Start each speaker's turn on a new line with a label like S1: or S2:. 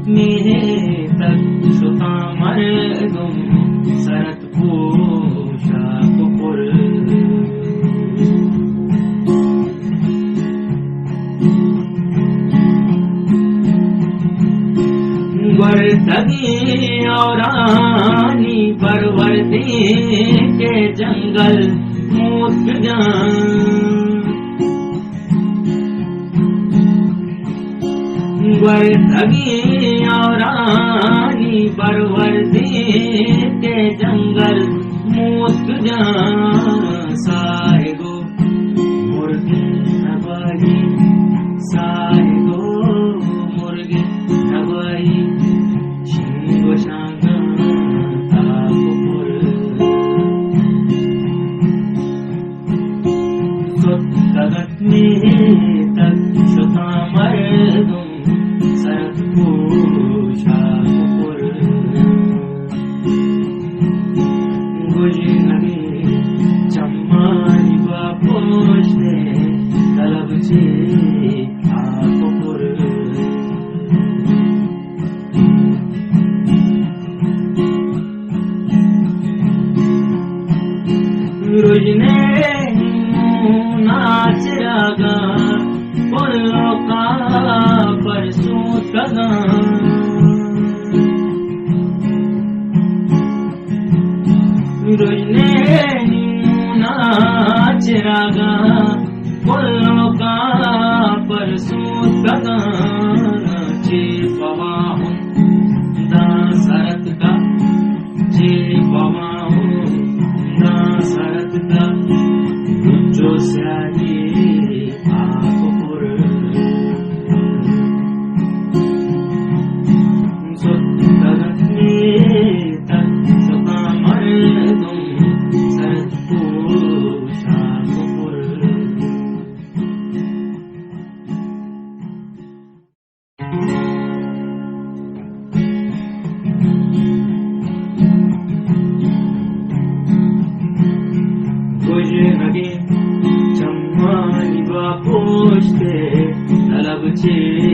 S1: मेरे तक श्रोता मर्दुम सरत पोशाक पुर वर्तगी औरानी परवरती के जंगल मूत वर्तगी औरानी परवरती के जंगल मूत सारे गो मुर्गी नवाई सारे गो मुर्गी नवाई शिंगो शांगा तापुर सत्कगत में तक श्रोता मर्दुम सरत पोशाक गुज नगे चम्मानी पोषते तलब चे आपुर रुजने नाच रागा बोलो का परसों तगा रुजने नाच रागा बोलो का परसों तगा चे पवाहूं दा सरत का चे पवाहूं दा सरत का जो स्याही आपुर सत्कगत में तक श्रोता मर्दुम सरत पोशाक पुर गुज नगे चम्मानी पोषते तलब चे